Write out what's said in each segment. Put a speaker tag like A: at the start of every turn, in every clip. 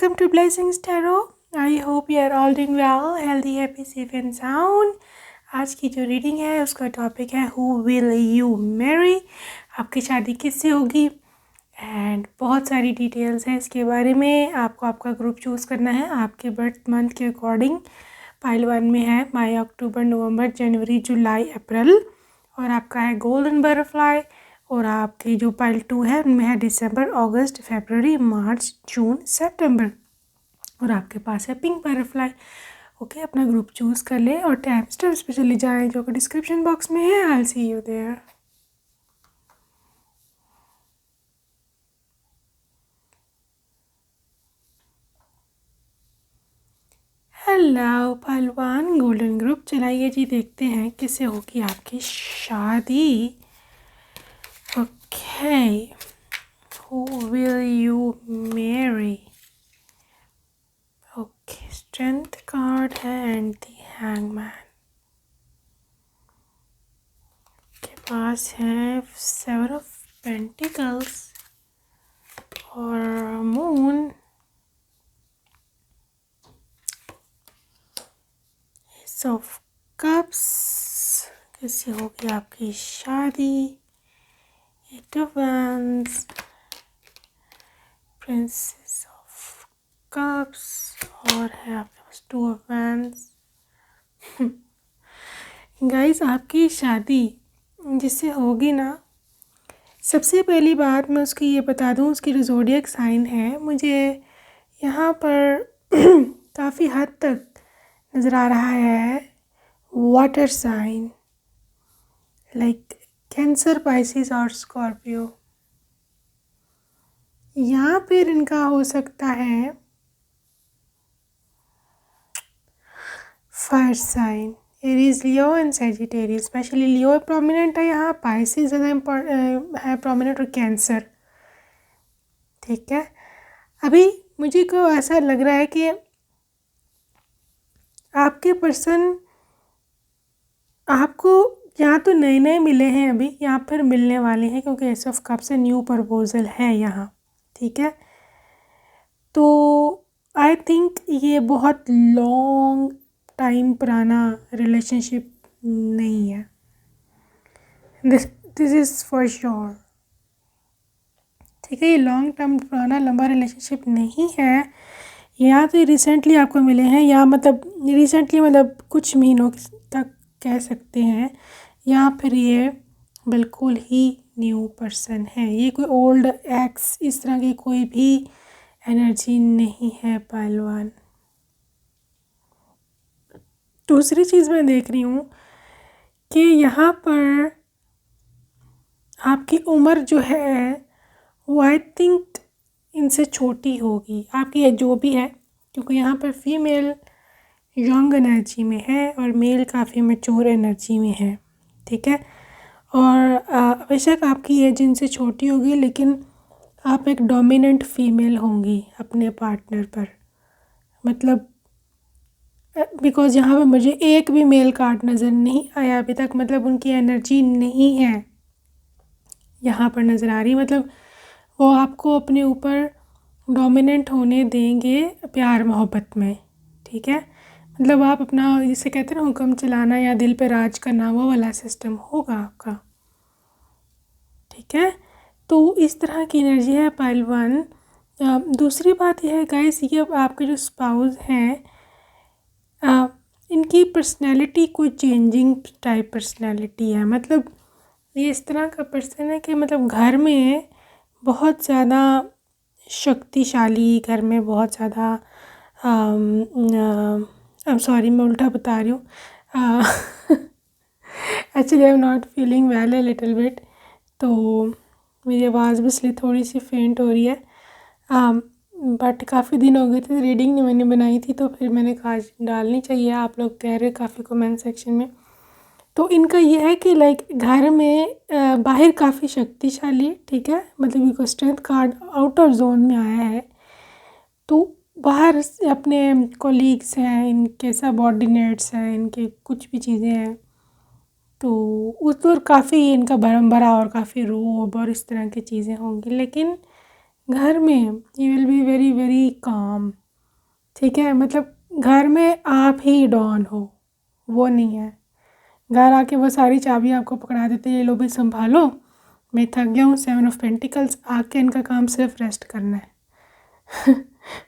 A: welcome to Blessings Tarot. I hope you are all doing well, healthy, happy, safe and sound. आज की जो reading है उसका topic है Who will you marry? आपकी शादी किससे होगी? एंड बहुत सारी डिटेल्स हैं इसके बारे में. आपको आपका ग्रुप चूज़ करना है आपके बर्थ मंथ के अकॉर्डिंग. पाइल 1 में है मई, अक्टूबर, नवंबर, जनवरी, जुलाई, अप्रैल और आपका है गोल्डन बटरफ्लाई. और आपकी जो पाइल 2 है उनमें है दिसंबर, अगस्त, फरवरी, मार्च, जून, सितंबर. और आपके पास है पिंक बटरफ्लाई. ओके, अपना ग्रुप चूज़ कर ले और टाइम स्टेप्स पे चले जाएं जो कि डिस्क्रिप्शन बॉक्स में है. I will see you there. Hello पहलवान गोल्डन ग्रुप. चलाइए जी, देखते हैं किससे होगी आपकी शादी. Okay, who will you marry? Okay, strength card है एंड द हैंगमैन के पास है 7 ऑफ पेंटिकल्स और मून. Ace of cups. कैसे होगी आपकी शादी? 8 of wands, princess of cups और है आपके पास 2 ऑफ वैंड्स. गाइस, आपकी शादी जिससे होगी ना, सबसे पहली बात मैं उसकी ये बता दूँ, उसकी जो ज़ोडिएक साइन है मुझे यहाँ पर काफ़ी हद तक नज़र आ रहा है water sign, like Cancer, Pisces और स्कॉर्पियो. यहाँ पर इनका हो सकता है fire sign, Aries, Leo and Sagittarius. Specially Leo prominent है यहाँ, पाइसिस ज़्यादा है प्रोमिनेंट और कैंसर. ठीक है, अभी मुझे को ऐसा लग रहा है कि आपके पर्सन आपको यहाँ तो नए नए मिले हैं, अभी यहाँ पर मिलने वाले हैं क्योंकि एस ऑफ कप से न्यू प्रपोजल है यहाँ. ठीक है, तो आई थिंक ये बहुत लॉन्ग टाइम पुराना रिलेशनशिप नहीं है. This is for sure. ठीक है, ये लॉन्ग टर्म पुराना लंबा रिलेशनशिप नहीं है. या तो रिसेंटली आपको मिले हैं, या मतलब रिसेंटली मतलब कुछ महीनों तक कह सकते हैं, या फिर ये बिल्कुल ही न्यू पर्सन है. ये कोई ओल्ड एक्स इस तरह की कोई भी एनर्जी नहीं है पहलवान. दूसरी चीज़ मैं देख रही हूँ कि यहाँ पर आपकी उम्र जो है वो आई थिंक इनसे छोटी होगी, आपकी एज जो भी है, क्योंकि यहाँ पर फीमेल यंग एनर्जी में है और मेल काफ़ी मैच्योर एनर्जी में है. ठीक है, और बेशक आपकी एज इनसे छोटी होगी लेकिन आप एक डोमिनेंट फीमेल होंगी अपने पार्टनर पर. मतलब बिकॉज़ यहाँ पे मुझे एक भी मेल कार्ड नज़र नहीं आया अभी तक, मतलब उनकी एनर्जी नहीं है यहाँ पर नज़र आ रही. मतलब वो आपको अपने ऊपर डोमिनेंट होने देंगे प्यार मोहब्बत में. ठीक है, मतलब आप अपना, जिसे कहते हैं ना, हुक्म चलाना या दिल पे राज करना, वो वाला सिस्टम होगा आपका. ठीक है, तो इस तरह की एनर्जी है पाइल 1. दूसरी बात यह है गाइस, ये अब आपके जो स्पाउस हैं इनकी पर्सनैलिटी कोई चेंजिंग टाइप पर्सनैलिटी है. मतलब ये इस तरह का पर्सन है कि मतलब घर में बहुत ज़्यादा शक्तिशाली, घर में बहुत ज़्यादा आई एम सॉरी मैं उल्टा बता रही हूँ. Actually I am not feeling well a little bit, तो मेरी आवाज़ भी इसलिए थोड़ी सी फेंट हो रही है. बट काफ़ी दिन हो गए थे रीडिंग नहीं मैंने बनाई थी, तो फिर मैंने कहा डालनी चाहिए. आप लोग कह रहे काफ़ी कमेंट सेक्शन में. तो इनका ये है कि लाइक घर में बाहर काफ़ी शक्तिशाली. ठीक है, मतलब इनको strength card out of zone में आया है, तो बाहर अपने कोलीग्स हैं, इनके सबऑर्डिनेट्स हैं, इनके कुछ भी चीज़ें हैं, तो उस पर काफ़ी इनका भरम भरा और काफ़ी रोब और इस तरह की चीज़ें होंगी. लेकिन घर में you will be very very calm, ठीक है। मतलब घर में आप ही डॉन हो, वो नहीं है। घर आके वो सारी चाबी आपको पकड़ा देते हैं, ये लो भी संभालो, मैं थक गया हूँ। 7 ऑफ पेंटिकल्स आके इनका काम सिर्फ रेस्ट करना है।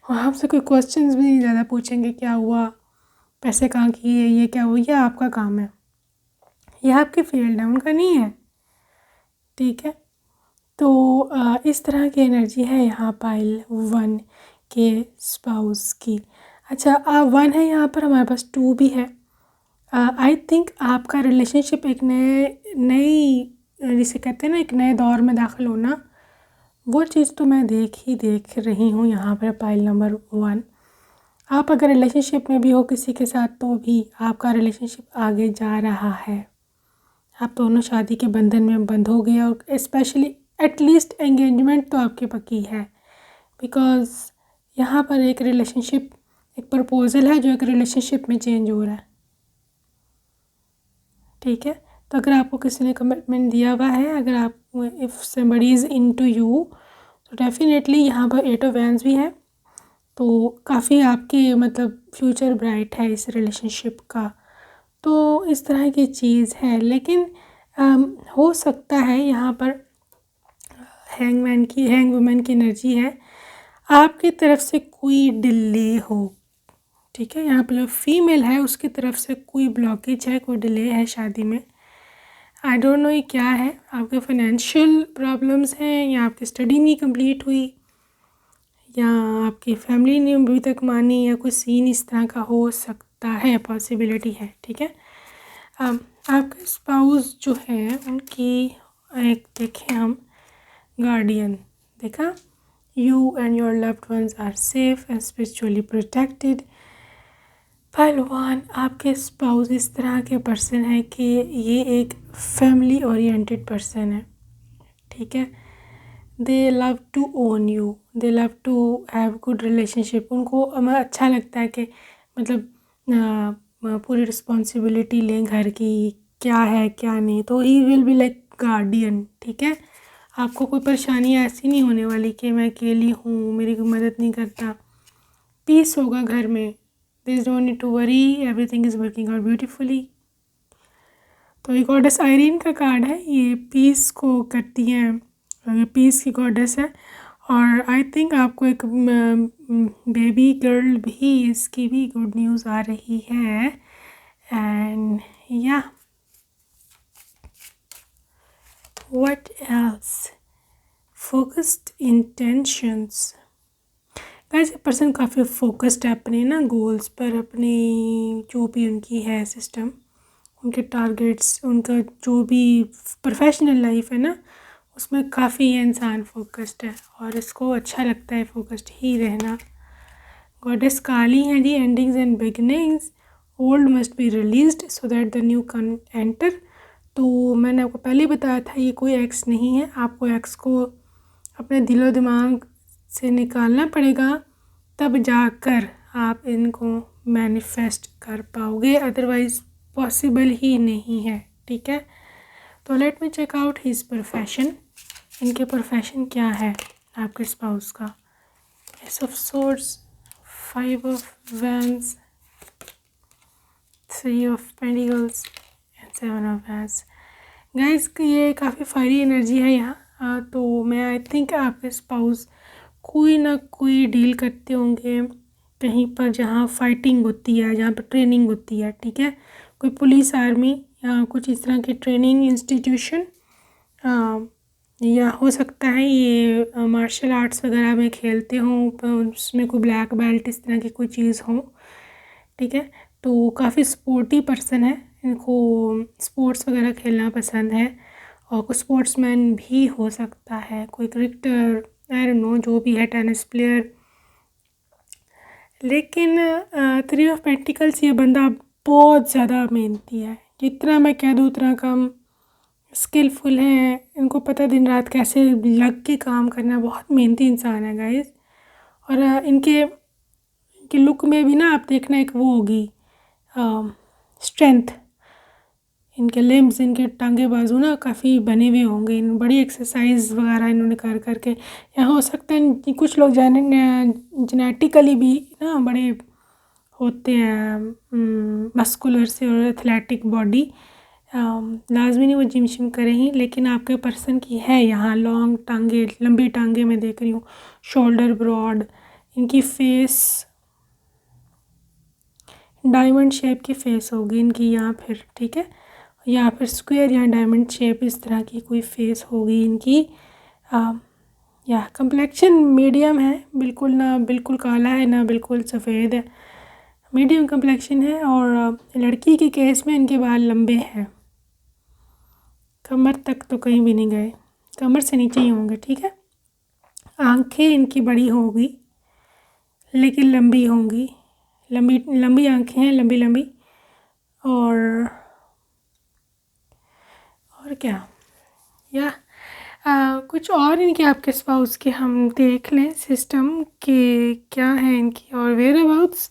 A: और आपसे कोई क्वेश्चंस भी नहीं ज़्यादा पूछेंगे, क्या हुआ, पैसे कहाँ किए, ये क्या हुआ, ये आपका काम है, ये आपकी फील्ड है, उनका नहीं है, ठीक है। तो इस तरह की एनर्जी है यहाँ पाइल 1 के स्पाउस की। अच्छा 1 है यहाँ पर, हमारे पास 2 भी है। आई थिंक आपका रिलेशनशिप एक नई जिसे कहते हैं ना, एक नए दौर में दाखिल होना, वो चीज़ तो मैं देख रही हूँ यहाँ पर पाइल नंबर 1। आप अगर रिलेशनशिप में भी हो किसी के साथ, तो भी आपका रिलेशनशिप आगे जा रहा है, आप दोनों शादी के बंधन में बंधोगे, और स्पेशली एटलीस्ट एंगेजमेंट तो आपकी पक्की है, बिकॉज़ यहाँ पर एक रिलेशनशिप, एक प्रपोज़ल है जो एक रिलेशनशिप में चेंज हो रहा है, ठीक है। तो अगर आपको किसी ने कमिटमेंट दिया हुआ है, अगर आप if somebody is into you, तो डेफिनेटली यहाँ पर 8 ऑफ वैंड्स भी है, तो काफ़ी आपके मतलब फ्यूचर ब्राइट है इस रिलेशनशिप का। तो इस तरह की चीज़ है, लेकिन हो सकता है यहाँ पर हैंग वुमन की एनर्जी है, आपकी तरफ से कोई डिले हो, ठीक है। यहाँ पर जो फीमेल है उसकी तरफ से कोई ब्लॉकेज है, कोई डिले है शादी में। आई डोंट नो ये क्या है, आपके फाइनेंशियल प्रॉब्लम्स हैं, या आपकी स्टडी नहीं कंप्लीट हुई, या आपकी फैमिली ने अभी तक मानी, या कोई सीन इस तरह का हो सकता है, पॉसिबिलिटी है, ठीक है। आपके स्पाउस जो है उनकी एक देखें हम, गार्डियन देखा, you and your loved ones are safe and spiritually protected. पहलवान आपके स्पाउस इस तरह के पर्सन है कि ये एक फैमिली ओरिएंटेड पर्सन है, ठीक है। They love to own you, they love to have good relationship. उनको अच्छा लगता है कि मतलब पूरी रिस्पॉन्सिबिलिटी लें घर की, क्या है क्या नहीं, तो he will be like guardian, ठीक है। आपको कोई परेशानी ऐसी नहीं होने वाली कि मैं अकेली हूँ, मेरी कोई मदद नहीं करता, पीस होगा घर में, this don't need to worry, everything is working out beautifully. तो ये गॉडेस आयरीन का कार्ड है, ये पीस को करती है, ये पीस की गॉडेस है। और आई थिंक आपको एक बेबी गर्ल भी, इसकी भी गुड न्यूज़ आ रही है। एंड या what else, focused intentions. Guys ये पर्सन काफ़ी फोकस्ड है अपने ना गोल्स पर, अपने जो भी उनकी है सिस्टम, उनके टारगेट्स, उनका जो भी प्रोफेशनल लाइफ है ना, उसमें काफ़ी ये इंसान फोकस्ड है, और इसको अच्छा लगता है फोकस्ड ही रहना। गॉडेस काली हैं जी, endings and beginnings, old must be released so that the new can enter. तो मैंने आपको पहले ही बताया था, ये कोई एक्स नहीं है, आपको एक्स को अपने दिलो दिमाग से निकालना पड़ेगा, तब जाकर आप इनको मैनिफेस्ट कर पाओगे, अदरवाइज़ पॉसिबल ही नहीं है, ठीक है। तो let me check out his profession, इनके प्रोफेशन क्या है आपके स्पाउस का। Ace of swords, 5 of wands, 3 of pentacles and 7 of wands. Guys ये काफ़ी फायरी एनर्जी है यहाँ। तो मैं आई थिंक आपके स्पाउस कोई ना कोई डील करते होंगे कहीं पर जहाँ फाइटिंग होती है, जहाँ पर ट्रेनिंग होती है, ठीक है। कोई पुलिस, आर्मी या कुछ इस तरह की ट्रेनिंग इंस्टीट्यूशन, या हो सकता है ये मार्शल आर्ट्स वगैरह में खेलते हों, उसमें कोई ब्लैक बेल्ट इस तरह की कोई चीज़ हो, ठीक है। तो काफ़ी स्पोर्टी पर्सन है, इनको स्पोर्ट्स वगैरह खेलना पसंद है, और कुछ स्पोर्ट्समैन भी हो सकता है, कोई क्रिकेटर, आई डोंट नो, जो भी है, टेनिस प्लेयर। लेकिन 3 ऑफ पेंटिकल्स, ये बंदा बहुत ज़्यादा मेहनती है, जितना मैं कह दूँ उतना कम। स्किलफुल हैं, इनको पता दिन रात कैसे लग के काम करना, बहुत मेहनती इंसान है गाइस। और इनके लुक में भी ना आप देखना एक वो होगी स्ट्रेंथ, इनके लिम्स, इनके टांगे बाजू ना काफ़ी बने हुए होंगे, इन बड़ी एक्सरसाइज वगैरह इन्होंने कर करके, या हो सकता है कुछ लोग जेनेटिकली भी ना बड़े होते हैं मस्कुलर से और एथलेटिक बॉडी। लाजमी नहीं वो जिम शिम करें ही, लेकिन आपके पर्सन की है यहाँ लॉन्ग टांगे, लंबी टांगे मैं देख रही हूँ, शोल्डर ब्रॉड, इनकी फेस डायमंड शेप की फेस होगी इनकी यहाँ फिर, ठीक है, या फिर स्क्वायर या डायमंड शेप इस तरह की कोई फेस होगी इनकी। या कंप्लेक्शन मीडियम है, बिल्कुल ना बिल्कुल काला है ना बिल्कुल सफ़ेद है, मीडियम कंप्लेक्शन है। और लड़की के केस में इनके बाल लंबे हैं, कमर तक तो कहीं भी नहीं गए, कमर से नीचे ही होंगे, ठीक है। आंखें इनकी बड़ी होगी लेकिन लंबी होंगी, लंबी लंबी आंखें हैं, लंबी लंबी। और क्या या कुछ और इनके आपके स्पाउस के हम देख लें सिस्टम के क्या है इनकी और वेयर अबाउट्स।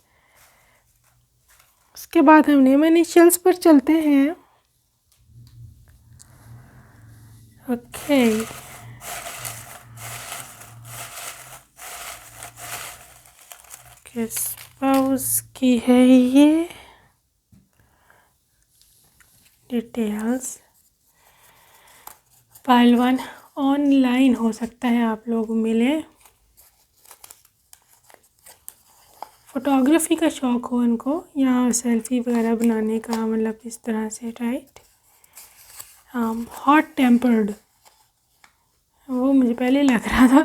A: उसके बाद हम नेम इनिशियल्स पर चलते हैं। ओके, स्पाउस की है ये डिटेल्स। फाइल 1 ऑनलाइन हो सकता है आप लोग मिले, फ़ोटोग्राफी का शौक़ हो इनको या सेल्फ़ी वगैरह बनाने का, मतलब इस तरह से, राइट। हॉट टेम्पर्ड, वो मुझे पहले लग रहा था,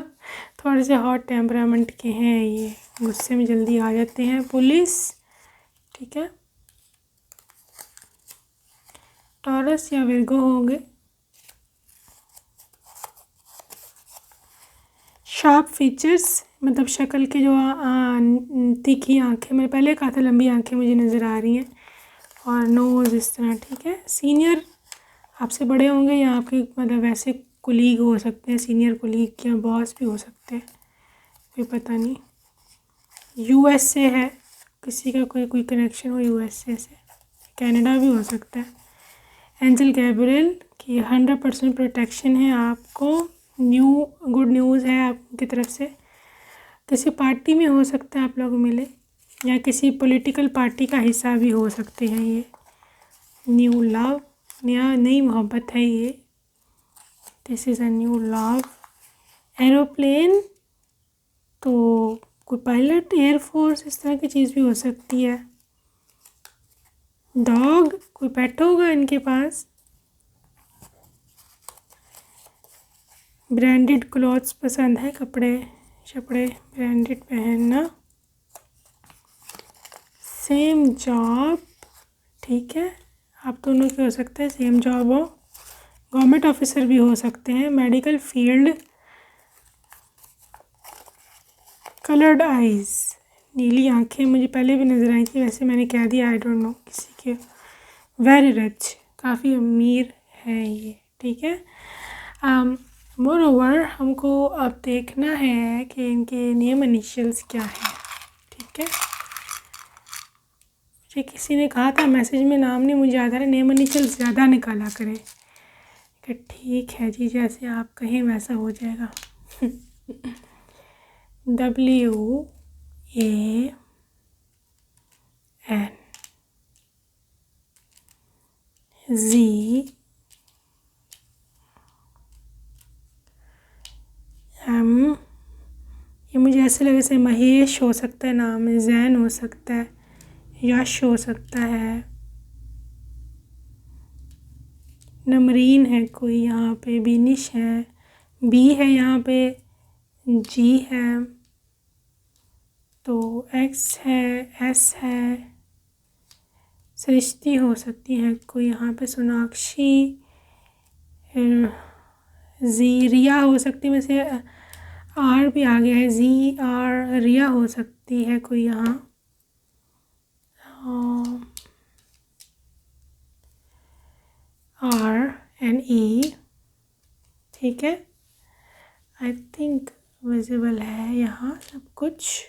A: थोड़े से हॉट टेम्परामेंट के हैं ये, गुस्से में जल्दी आ जाते हैं। पुलिस, ठीक है, टॉरस या विर्गो होंगे। शार्प फीचर्स, मतलब शक्ल के जो तीखी आंखें, मैंने पहले कहा था लंबी आंखें मुझे नज़र आ रही हैं, और नोज़ इस तरह, ठीक है। सीनियर, आपसे बड़े होंगे या आपके मतलब वैसे कुलीग हो सकते हैं, सीनियर कुलीग या बॉस भी हो सकते हैं, कोई पता नहीं। US से है, किसी का कोई कनेक्शन हो US से, कनाडा भी हो सकता है। एंजल गैब्रियल की 100% प्रोटेक्शन है आपको, गुड न्यूज़ है आपकी तरफ से। किसी पार्टी में हो सकता है आप लोग मिले, या किसी पॉलिटिकल पार्टी का हिस्सा भी हो सकते हैं ये। न्यू लव, नई मोहब्बत है ये, this is a new love. Aeroplane, तो कोई पायलट, एयरफोर्स, इस तरह की चीज़ भी हो सकती है। डॉग, कोई पेट होगा इनके पास। ब्रांडेड क्लॉथ्स पसंद है, कपड़े शपड़े ब्रांडेड पहनना। सेम जॉब, ठीक है, आप दोनों के हो सकते हैं सेम जॉब हो। गवर्नमेंट ऑफिसर भी हो सकते हैं। Medical field. कलर्ड आइज़, नीली आंखें मुझे पहले भी नज़र आई थी, वैसे मैंने कह दिया, आई डोंट नो किसी के। वेरी रिच, काफ़ी अमीर है ये, ठीक है। मोर ओवर हमको अब देखना है कि इनके नेम इनिशियल्स क्या है, ठीक है। मुझे किसी ने कहा था मैसेज में, नाम नहीं मुझे याद आ रहा, नेम इनिशियल्स ज़्यादा निकाला करें, कि ठीक है जी, जैसे आप कहें वैसा हो जाएगा। WAN, ZM, ये मुझे ऐसे लगे जैसे महेश हो सकता है नाम, जैन हो सकता है, यश हो सकता है, नमरीन है कोई यहाँ पे, बीनिश है, बी है यहाँ पे, जी है, तो एक्स है, एस है, सृष्टि हो सकती है कोई यहाँ पे, सोनाक्षी, जी, रिया हो सकती है, वैसे आर भी आ गया है, ZR, रिया हो सकती है कोई यहाँ। RNE, ठीक है, आई थिंक विजिबल है यहाँ सब कुछ।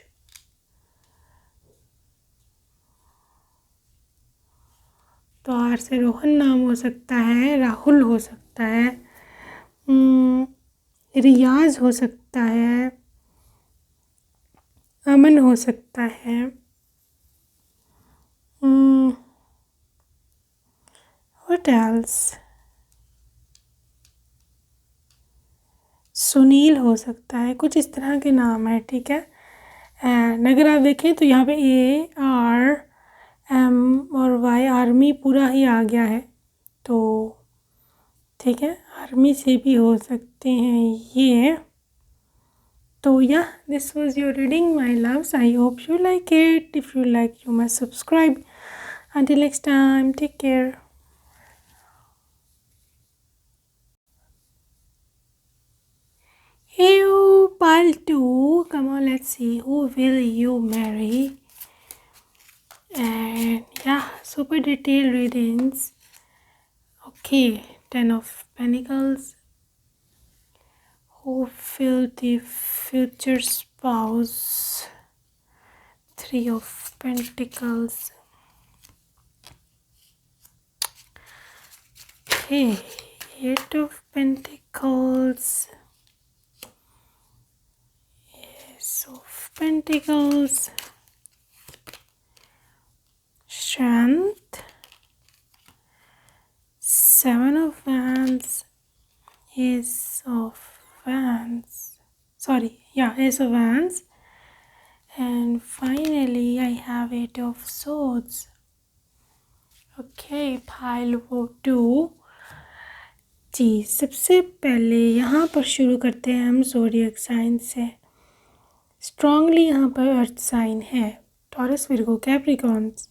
A: तो आर से रोहन नाम हो सकता है, राहुल हो सकता है, रियाज हो सकता है, अमन हो सकता है, व्हाट एल्स, सुनील हो सकता है, कुछ इस तरह के नाम है। ठीक है, एंड अगर आप देखें तो यहाँ पे ARM और वाई आर्मी पूरा ही आ गया है, तो ठीक है, आर्मी से भी हो सकते हैं ये। तो या this was your reading my loves, I hope you like it, if you like you must subscribe. Until next time, take care. Hey, you, pile 2. Come on, let's see who will you marry. And yeah, super detailed readings. Okay, 10 of Pentacles. Who will the future spouse? 3 of Pentacles. Okay, 8 of Pentacles. Ace of Pentacles. Strength. 7 of Wands. Ace of Wands. Ace of Wands. And finally, I have 8 of Swords. Okay, pile 2. जी, सबसे पहले यहाँ पर शुरू करते हैं हम zodiac sign से। Strongly यहाँ पर अर्थ साइन है, टॉरस, विर्गो, कैप्रिकॉर्न्स।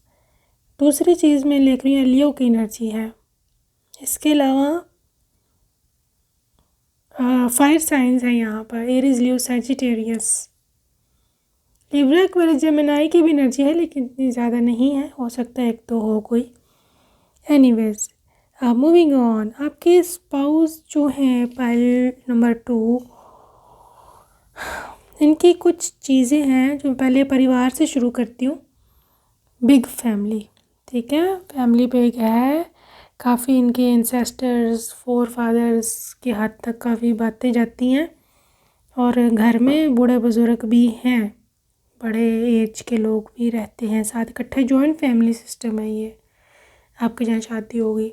A: दूसरी चीज़ मैं लिख रही हूँ लियो की एनर्जी है। इसके अलावा फायर साइंस है यहाँ पर, एरीज, लियो, सैजिटेरियस। लिब्रा, एक्वेरियस, जेमिनी की भी एनर्जी है, लेकिन इतनी ज़्यादा नहीं है, हो सकता है एक तो हो कोई। एनीवेज, मूविंग ऑन, आपके स्पाउस जो हैं पाइल नंबर 2, इनकी कुछ चीज़ें हैं जो पहले परिवार से शुरू करती हूँ। बिग फैमिली, ठीक है, फैमिली बिग है, काफ़ी इनके एंसेस्टर्स, फोर फादर्स के हद तक काफ़ी बातें जाती हैं, और घर में बूढ़े बुज़ुर्ग भी हैं, बड़े एज के लोग भी रहते हैं साथ, इकट्ठे जॉइंट फैमिली सिस्टम है ये, आपके जहाँ शादी होगी।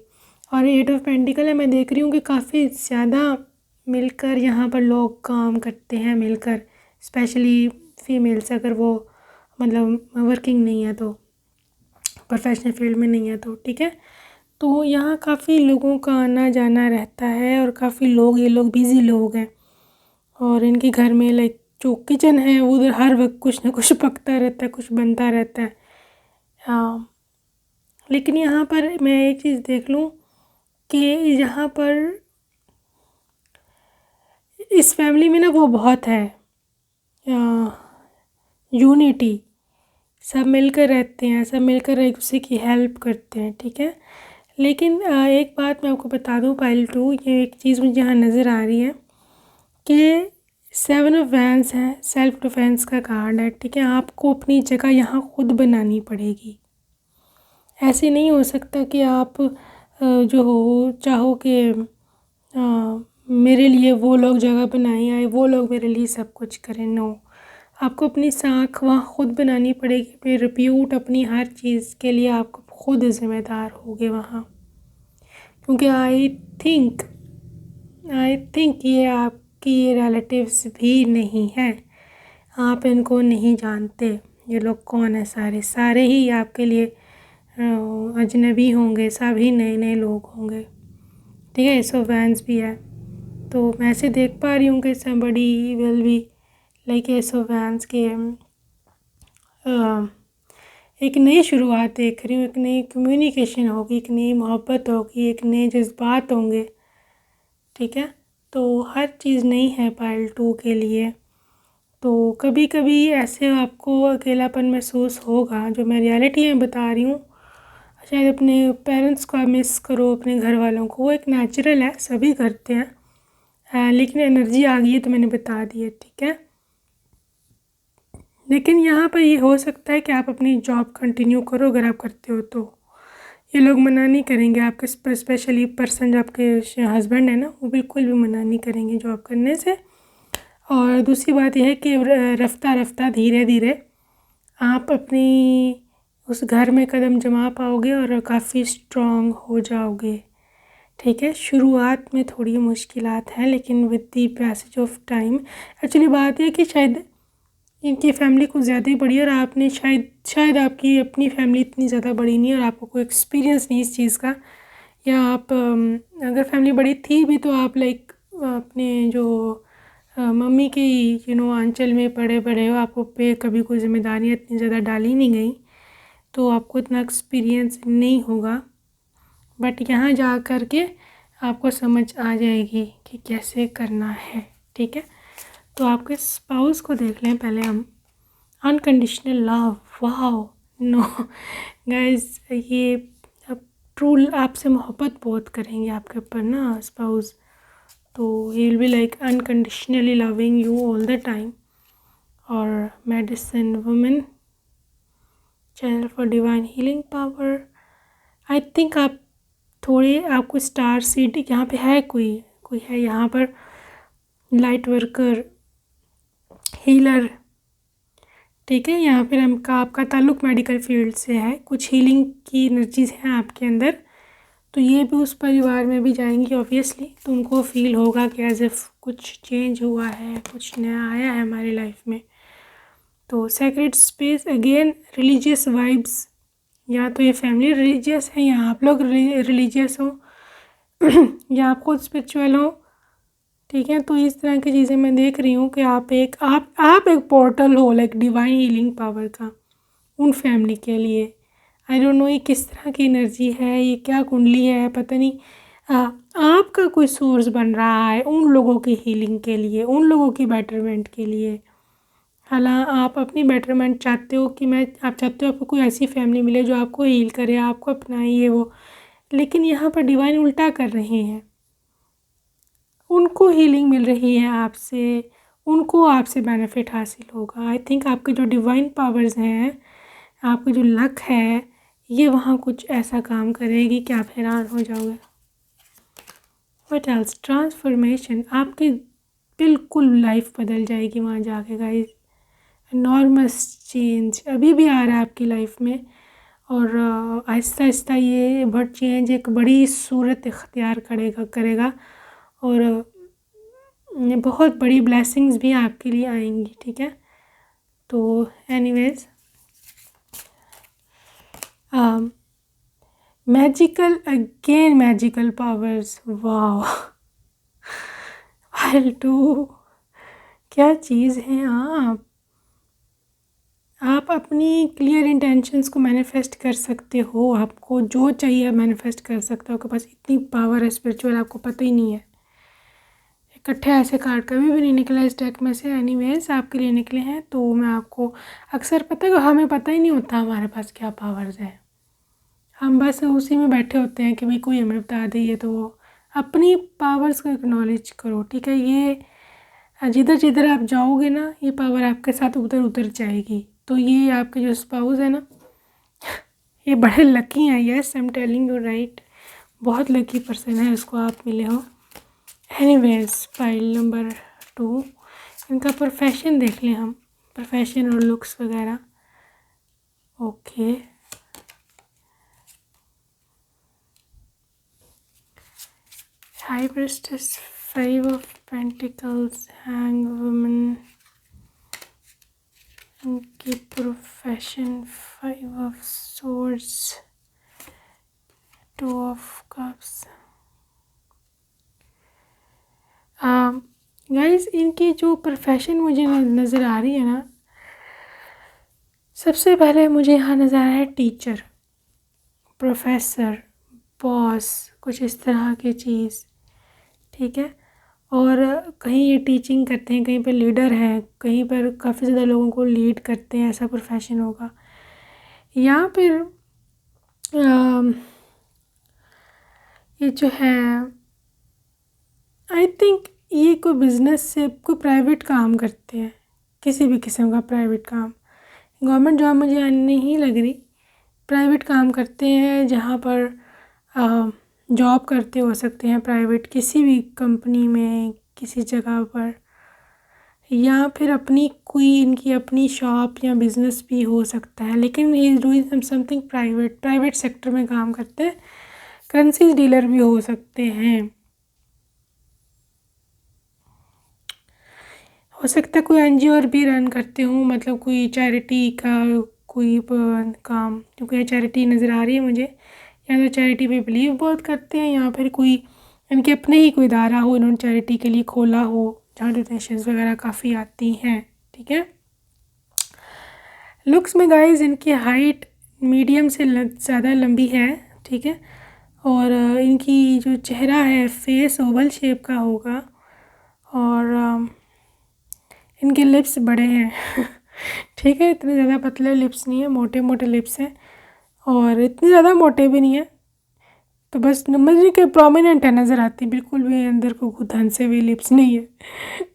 A: और 8 ऑफ पेंटिकल है, मैं देख रही हूँ कि काफ़ी ज़्यादा मिलकर यहाँ पर लोग काम करते हैं, मिलकर, स्पेशली फीमेल्स, अगर वो मतलब वर्किंग नहीं है तो, प्रोफेशनल फील्ड में नहीं है तो, ठीक है। तो यहाँ काफ़ी लोगों का आना जाना रहता है, और काफ़ी लोग, ये लोग बिज़ी लोग हैं, और इनके घर में लाइक जो किचन है उधर हर वक्त कुछ ना कुछ पकता रहता है, कुछ बनता रहता है। हाँ, लेकिन यहाँ पर मैं एक चीज़ देख लूँ कि यहाँ पर इस फैमिली में ना वो बहुत है, यूनिटी, सब मिलकर रहते हैं, सब मिलकर एक दूसरे की हेल्प करते हैं, ठीक है। लेकिन एक बात मैं आपको बता दूँ पाइल 2, ये एक चीज़ मुझे यहाँ नज़र आ रही है कि 7 ऑफ वैंड्स है, सेल्फ डिफेंस का कार्ड है, ठीक है। आपको अपनी जगह यहाँ खुद बनानी पड़ेगी। ऐसे नहीं हो सकता कि आप जो हो चाहो कि मेरे लिए वो लोग जगह बनाए आए, वो लोग मेरे लिए सब कुछ करें। नो, आपको अपनी साख वहाँ खुद बनानी पड़ेगी, फिर रिप्यूट, अपनी हर चीज़ के लिए आपको खुद ज़िम्मेदार होगे वहाँ, क्योंकि आई थिंक ये आपकी रिलेटिव्स भी नहीं हैं, आप इनको नहीं जानते, ये लोग कौन है, सारे ही आपके लिए अजनबी होंगे, सभी नए नए लोग होंगे, ठीक है। सो वैंस भी है, तो मैं ऐसे देख पा रही हूँ कि समबडी विल बी लाइक एसो वैंस के एक नई शुरुआत देख रही हूँ, एक नई कम्युनिकेशन होगी, एक नई मोहब्बत होगी, एक नए जज्बात होंगे, ठीक है। तो हर चीज़ नई है पाइल 2 के लिए। तो कभी कभी ऐसे आपको अकेलापन महसूस होगा, जो मैं रियलिटी में बता रही हूँ, शायद अपने पेरेंट्स को मिस करो, अपने घर वालों को, वो एक नेचुरल है, सभी करते हैं, लेकिन एनर्जी आ गई है तो मैंने बता दी है, ठीक है। लेकिन यहाँ पर ये हो सकता है कि आप अपनी जॉब कंटिन्यू करो, अगर आप करते हो तो, ये लोग मना नहीं करेंगे आपके, स्पेशली पर्सन जो आपके हस्बैंड है ना, वो बिल्कुल भी मना नहीं करेंगे जॉब करने से। और दूसरी बात यह है कि रफ्ता रफ्ता धीरे धीरे आप अपनी उस घर में कदम जमा पाओगे और काफ़ी स्ट्रॉन्ग हो जाओगे। ठीक है, शुरुआत में थोड़ी मुश्किलात हैं, लेकिन with the passage of time, actually बात यह कि शायद इनकी फैमिली कुछ ज़्यादा ही बड़ी है और आपने शायद आपकी अपनी फैमिली इतनी ज़्यादा बड़ी नहीं है और आपको कोई एक्सपीरियंस नहीं इस चीज़ का, या आप अगर फैमिली बड़ी थी भी तो आप लाइक अपने जो मम्मी के आंचल में पड़े बड़े हो, आपको पे कभी कोई जिम्मेदारियाँ इतनी ज़्यादा डाली नहीं गई, तो आपको इतना एक्सपीरियंस नहीं होगा। बट यहाँ जा कर के आपको समझ आ जाएगी कि कैसे करना है। ठीक है, तो आपके स्पाउस को देख लें पहले हम। Unconditional love, wow, no guys, ये अब ट्रू आपसे मोहब्बत बहुत करेंगे आपके ऊपर ना स्पाउस, तो he will be like unconditionally loving you all the time. और medicine women, channel for divine healing power, I think आप थोड़े, आपको स्टार सीड यहाँ पे है, कोई है यहाँ पर, लाइट वर्कर, हीलर। ठीक है, यहाँ पर आपका ताल्लुक़ मेडिकल फील्ड से है, कुछ हीलिंग की एनर्जीज हैं आपके अंदर, तो ये भी उस परिवार में भी जाएंगी ऑब्वियसली, तो उनको फील होगा कि एज इफ कुछ चेंज हुआ है, कुछ नया आया है हमारी लाइफ में। तो sacred space, again religious vibes, या तो ये फैमिली रिलीजियस है या आप लोग रिलीजियस हो या आप खुद स्पिरिचुअल हो। ठीक है, तो इस तरह की चीज़ें मैं देख रही हूँ कि आप एक पोर्टल हो लाइक डिवाइन हीलिंग पावर का उन फैमिली के लिए। आई डोंट नो ये किस तरह की एनर्जी है, ये क्या कुंडली है, पता नहीं। आपका कोई सोर्स बन रहा है उन लोगों की हीलिंग के लिए, उन लोगों की बेटरमेंट के लिए। हालांकि आप अपनी बेटरमेंट चाहते हो कि आप चाहते हो आपको कोई ऐसी फैमिली मिले जो आपको हील करे, आपको अपनाए, ये वो, लेकिन यहाँ पर डिवाइन उल्टा कर रहे हैं। उनको हीलिंग मिल रही है आपसे, उनको आपसे बेनिफिट हासिल होगा। आई थिंक आपके जो डिवाइन पावर्स हैं, आपकी जो लक है, ये वहाँ कुछ ऐसा काम करेगी कि आप हैरान हो जाओगे। व्हाट एल्स, ट्रांसफॉर्मेशन, आपकी बिल्कुल लाइफ बदल जाएगी वहाँ जाके गाइस। एनॉर्मस चेंज अभी भी आ रहा है आपकी लाइफ में, और आहिस्ता आहिस्ता ये बट चेंज एक बड़ी सूरत इख्तियार करेगा और बहुत बड़ी ब्लेसिंग्स भी आपके लिए आएंगी। ठीक है, तो एनीवेज, मैजिकल पावर्स, वाओ टू क्या चीज़ है। आप अपनी क्लियर इंटेंशंस को मैनिफेस्ट कर सकते हो, आपको जो चाहिए मैनिफेस्ट कर सकते हो, आपके पास इतनी पावर है स्पिरिचुअल, आपको पता ही नहीं है। इकट्ठे ऐसे कार्ड कभी भी नहीं निकला इस डेक में से, एनीवेज आपके लिए निकले हैं। तो मैं आपको, अक्सर पता है हमें पता ही नहीं होता हमारे पास क्या पावर्स है, हम बस उसी में बैठे होते हैं कि भाई कोई हमें बता दे। तो अपनी पावर्स को एक्नॉलेज करो। ठीक है, ये जिधर जिधर आप जाओगे ना, ये पावर आपके साथ उधर उधर जाएगी। तो ये आपके जो स्पाउस है ना, ये बड़े लकी हैं। Yes, I am telling you right, बहुत लकी पर्सन है, उसको आप मिले हो। एनीवेज, फाइल नंबर 2, इनका प्रोफेशन देख लें हम, प्रोफेशन और लुक्स वगैरह। Okay, high priestess, 5 of pentacles, hang woman, उनकी profession, 5 of swords, 2 of cups. Guys, इनकी जो प्रोफेशन मुझे नज़र आ रही है ना, सबसे पहले मुझे यहाँ नज़र आ रहा है टीचर, प्रोफेसर, बॉस, कुछ इस तरह की चीज़। ठीक है, और कहीं ये टीचिंग करते हैं, कहीं पर लीडर हैं, कहीं पर काफ़ी ज़्यादा लोगों को लीड करते हैं, ऐसा प्रोफेशन होगा। या फिर ये जो है, आई थिंक ये कोई बिज़नेस से, कोई प्राइवेट काम करते हैं, किसी भी किस्म का प्राइवेट काम। गवर्नमेंट जॉब मुझे नहीं लग रही, प्राइवेट काम करते हैं, जहाँ पर जॉब करते हो सकते हैं प्राइवेट किसी भी कंपनी में, किसी जगह पर, या फिर अपनी कोई इनकी अपनी शॉप या बिज़नेस भी हो सकता है, लेकिन he is doing something private sector में काम करते हैं। करेंसीज डीलर भी हो सकते हैं। हो सकता है कोई एनजीओ भी रन करते हो, मतलब कोई चैरिटी का कोई काम, क्योंकि चैरिटी नज़र आ रही है मुझे, या तो चैरिटी पे बिलीव बहुत करते हैं, या फिर कोई इनके अपने ही कोई इदारा हो, इन्होंने चैरिटी के लिए खोला हो, जहाँ डोनेशंस वगैरह काफ़ी आती हैं। ठीक है। लुक्स में गाइस इनकी हाइट मीडियम से ज़्यादा लंबी है। ठीक है। और इनकी जो चेहरा है फेस ओवल शेप का होगा, और इनके लिप्स बड़े हैं ठीक है, इतने ज़्यादा पतले लिप्स नहीं है, मोटे मोटे लिप्स हैं, और इतने ज़्यादा मोटे भी नहीं है, तो बस नंबर के प्रोमिनेंट है, नज़र आती, बिल्कुल भी अंदर को धंसे हुए लिप्स नहीं है।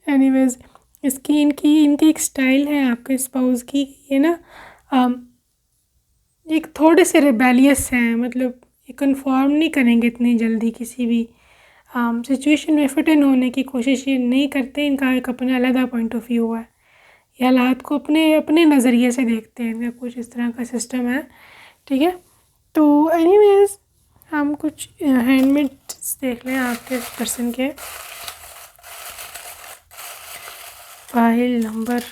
A: एनीवेज, इसकी इनकी एक स्टाइल है आपके स्पाउस की, ये ना एक थोड़े से रिबेलियस हैं, मतलब ये कन्फर्म नहीं करेंगे इतनी जल्दी किसी भी सिचुएशन में फिट इन होने की कोशिश ये नहीं करते। इनका एक अपना अलग पॉइंट ऑफ व्यू है, ये हालात को अपने अपने नज़रिए से देखते हैं, इनका कुछ इस तरह का सिस्टम है। ठीक है। तो एनीवेज, हम कुछ हैंडमेड्स देख लें आपके पर्सन के। फाइल नंबर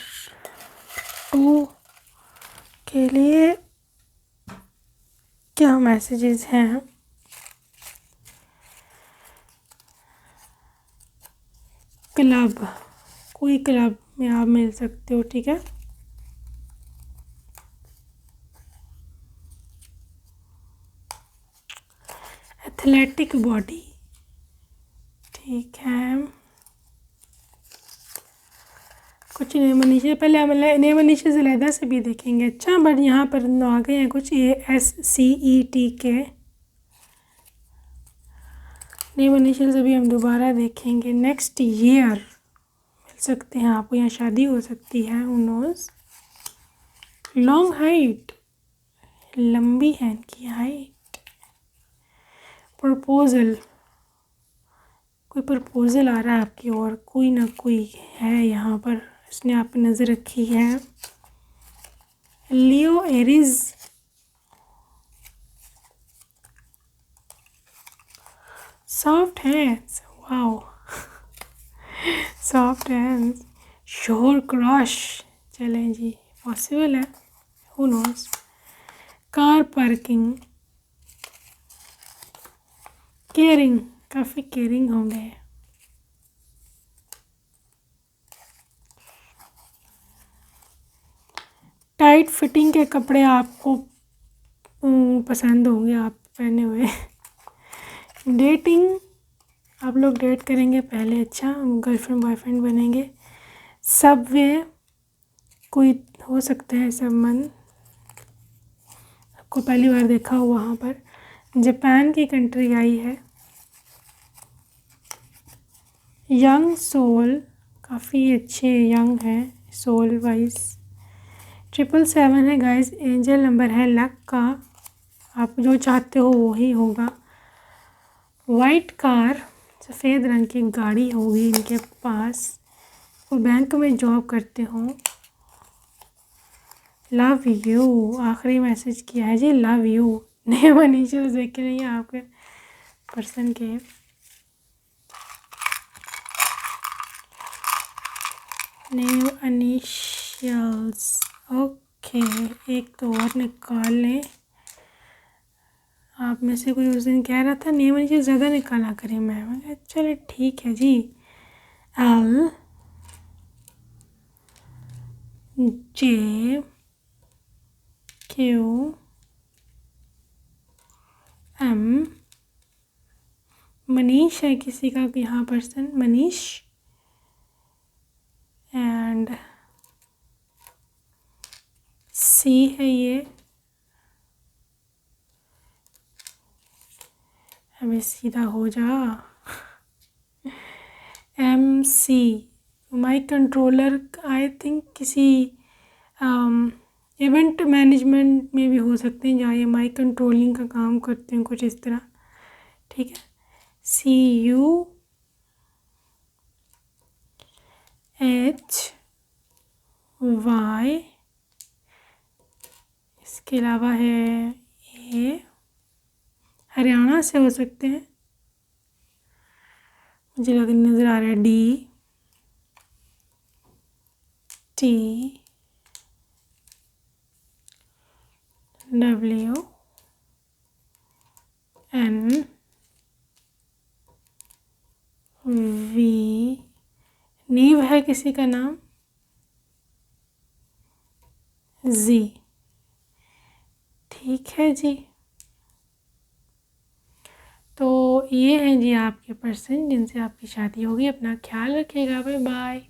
A: 2 के लिए क्या मैसेजेस हैं? क्लब, कोई क्लब में आप मिल सकते हो। ठीक है। एथलेटिक बॉडी, ठीक है। कुछ नेम नीचे, पहले हम नेम नीचे से लहदा से भी देखेंगे। अच्छा, बट यहाँ पर आ गए हैं कुछ ASCET के नेम इनिशियल से भी हम दोबारा देखेंगे। नेक्स्ट ईयर मिल सकते हैं आपको, यहाँ शादी हो सकती है, हू नोज़। लॉन्ग हाइट, लंबी है इनकी हाइट। प्रपोजल, कोई प्रपोजल आ रहा है आपकी ओर, कोई ना कोई है यहाँ पर, इसने आप पे नज़र रखी है। Leo Aries, soft hands, wow soft hands. Sure crush, चलें जी, पॉसिबल है, who knows. Car parking, caring, काफ़ी केयरिंग होंगे। टाइट फिटिंग के कपड़े आपको पसंद होंगे, आप पहने हुए। डेटिंग, आप लोग डेट करेंगे पहले, अच्छा गर्लफ्रेंड बॉयफ्रेंड बनेंगे। सबवे, कोई हो सकता है संबंध, आपको पहली बार देखा हो वहाँ पर। जापान की कंट्री आई है। यंग सोल, काफ़ी अच्छे यंग हैं सोल वाइज। 777 है गाइस, एंजल नंबर है लक का, आप जो चाहते हो वही होगा। वाइट कार, सफ़ेद रंग की गाड़ी होगी इनके पास। वो बैंक में जॉब करते हो। लव यू, आखिरी मैसेज किया है जी, लव यू। नेम इनिशियल्स देख के नहीं आपके पर्सन के। नेम इनिशियल्स, ओके, एक तो और निकाल लें। आप में से कोई उस दिन कह रहा था नेम इनिशियल ज़्यादा निकाला करें, मैं चले ठीक है जी। L J Q M, Manish है किसी का यहाँ पर्सन, मनीष। एंड C है ये, हमें सीधा हो जा। MC, mic controller, I think किसी इवेंट मैनेजमेंट में भी हो सकते हैं, जहाँ ये माइक कंट्रोलिंग का काम करते हैं, कुछ इस तरह। ठीक है, CUHY, इसके अलावा है ये हरियाणा से हो सकते हैं, मुझे नज़र आ रहा है DTWNV। नीव है किसी का नाम, Z। ठीक है जी, तो ये हैं जी आपके पर्सन जिनसे आपकी शादी होगी। अपना ख्याल रखिएगा, बाय बाय।